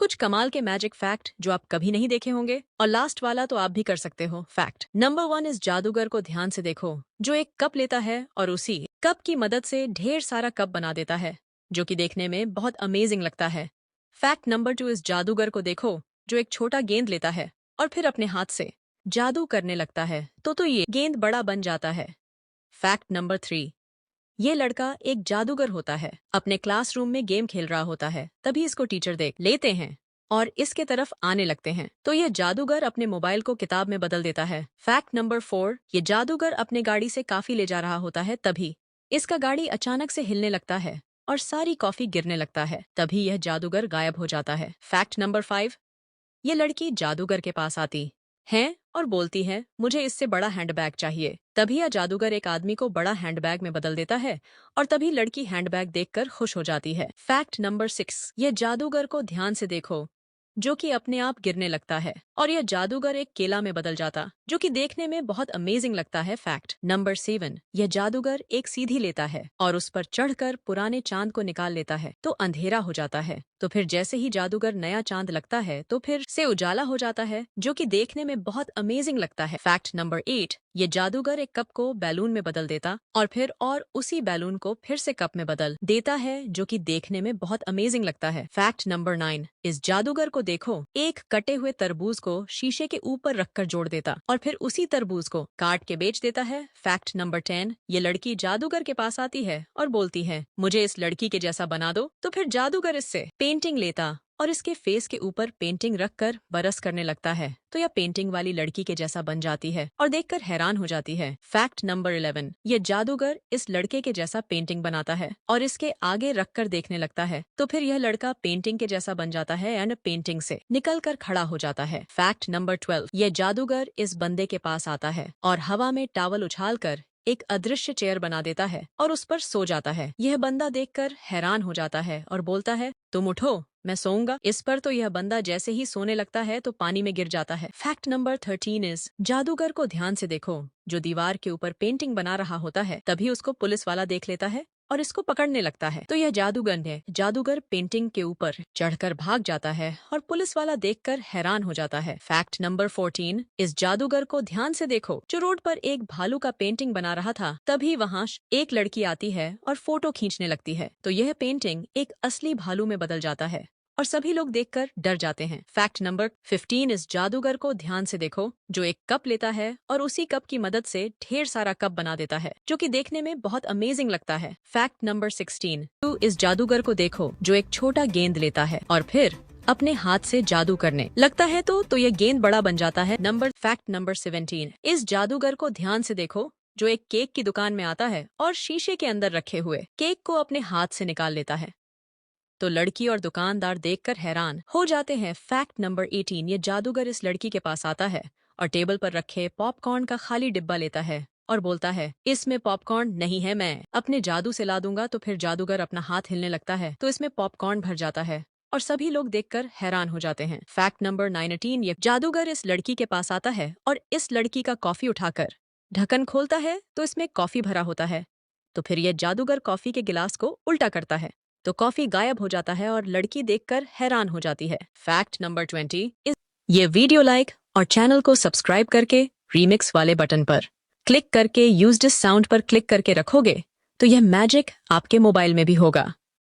कुछ कमाल के मैजिक फैक्ट जो आप कभी नहीं देखे होंगे, और लास्ट वाला तो आप भी कर सकते हो। फैक्ट नंबर 1 इस जादूगर को ध्यान से देखो, जो एक कप लेता है और उसी कप की मदद से ढेर सारा कप बना देता है, जो कि देखने में बहुत अमेजिंग लगता है। फैक्ट नंबर 2 इस जादूगर को देखो, जो एक छोटा गेंद लेता है और फिर अपने हाथ से जादू करने लगता है तो ये गेंद बड़ा बन जाता है। फैक्ट नंबर 3 ये लड़का एक जादूगर होता है, अपने क्लासरूम में गेम खेल रहा होता है, तभी इसको टीचर देख लेते हैं और इसके तरफ आने लगते हैं, तो यह जादूगर अपने मोबाइल को किताब में बदल देता है। फैक्ट नंबर 4 ये जादूगर अपने गाड़ी से काफी ले जा रहा होता है, तभी इसका गाड़ी अचानक से हिलने लगता है और सारी कॉफी गिरने लगता है, तभी यह जादूगर गायब हो जाता है। फैक्ट नंबर 5 ये लड़की जादूगर के पास आती है और बोलती है, मुझे इससे बड़ा हैंडबैग चाहिए। तभी यह जादूगर एक आदमी को बड़ा हैंडबैग में बदल देता है और तभी लड़की हैंडबैग देखकर खुश हो जाती है। फैक्ट नंबर 6 ये जादूगर को ध्यान से देखो, जो कि अपने आप गिरने लगता है और यह जादूगर एक केला में बदल जाता, जो कि देखने में बहुत अमेजिंग लगता है। फैक्ट नंबर 7 यह जादूगर एक सीधी लेता है और उस पर चढ़कर पुराने चांद को निकाल लेता है, तो अंधेरा हो जाता है। तो फिर जैसे ही जादूगर नया चांद लगता है तो फिर से उजाला हो जाता है, जो कि देखने में बहुत अमेजिंग लगता है। फैक्ट नंबर 8 ये जादूगर एक कप को बैलून में बदल देता और उसी बैलून को फिर से कप में बदल देता है, जो कि देखने में बहुत अमेजिंग लगता है। फैक्ट नंबर 9 इस जादूगर को देखो, एक कटे हुए तरबूज को शीशे के ऊपर रखकर जोड़ देता और फिर उसी तरबूज को काट के बेच देता है। फैक्ट नंबर 10 ये लड़की जादूगर के पास आती है और बोलती है, मुझे इस लड़की के जैसा बना दो, तो फिर जादूगर इससे पेंटिंग लेता और इसके फेस के ऊपर पेंटिंग रखकर बरस करने लगता है, तो यह पेंटिंग वाली लड़की के जैसा बन जाती है और देखकर हैरान हो जाती है। फैक्ट नंबर 11 ये जादूगर इस लड़के के जैसा पेंटिंग बनाता है और इसके आगे रखकर देखने लगता है, तो फिर यह लड़का पेंटिंग के जैसा बन जाता है एंड पेंटिंग से निकल कर खड़ा हो जाता है। फैक्ट नंबर 12 ये जादूगर इस बंदे के पास आता है और हवा में टावल उछालकर एक अदृश्य चेयर बना देता है और उस पर सो जाता है। यह बंदा देखकर हैरान हो जाता है और बोलता है, तुम उठो, मैं सोऊंगा। इस पर तो यह बंदा जैसे ही सोने लगता है तो पानी में गिर जाता है। फैक्ट नंबर 13 इस जादूगर को ध्यान से देखो, जो दीवार के ऊपर पेंटिंग बना रहा होता है, तभी उसको पुलिस वाला देख लेता है और इसको पकड़ने लगता है, तो यह जादूगर है। जादूगर पेंटिंग के ऊपर चढ़कर भाग जाता है और पुलिस वाला देखकर हैरान हो जाता है। फैक्ट नंबर 14 इस जादूगर को ध्यान से देखो, जो रोड पर एक भालू का पेंटिंग बना रहा था, तभी वहाँ एक लड़की आती है और फोटो खींचने लगती है, तो यह पेंटिंग एक असली भालू में बदल जाता है और सभी लोग देखकर डर जाते हैं। फैक्ट नंबर 15 इस जादूगर को ध्यान से देखो, जो एक कप लेता है और उसी कप की मदद से ढेर सारा कप बना देता है, जो कि देखने में बहुत अमेजिंग लगता है। फैक्ट नंबर 16 इस जादूगर को देखो, जो एक छोटा गेंद लेता है और फिर अपने हाथ से जादू करने लगता है तो यह गेंद बड़ा बन जाता है। फैक्ट नंबर 17 इस जादूगर को ध्यान से देखो, जो एक केक की दुकान में आता है और शीशे के अंदर रखे हुए केक को अपने हाथ से निकाल लेता है, तो लड़की और दुकानदार देखकर हैरान हो जाते हैं। फैक्ट नंबर 18 ये जादूगर इस लड़की के पास आता है और टेबल पर रखे पॉपकॉर्न का खाली डिब्बा लेता है और बोलता है, इसमें पॉपकॉर्न नहीं है, मैं अपने जादू से ला दूंगा। तो फिर जादूगर अपना हाथ हिलने लगता है तो इसमें पॉपकॉर्न भर जाता है और सभी लोग देखकर हैरान हो जाते हैं। फैक्ट नंबर 19 ये जादूगर इस लड़की के पास आता है और इस लड़की का कॉफी उठाकर ढक्कन खोलता है तो इसमें कॉफी भरा होता है, तो फिर यह जादूगर कॉफी के गिलास को उल्टा करता है तो कॉफी गायब हो जाता है और लड़की देखकर हैरान हो जाती है। फैक्ट नंबर 20 ये वीडियो लाइक और चैनल को सब्सक्राइब करके रीमिक्स वाले बटन पर क्लिक करके यूज दिस साउंड पर क्लिक करके रखोगे तो यह मैजिक आपके मोबाइल में भी होगा।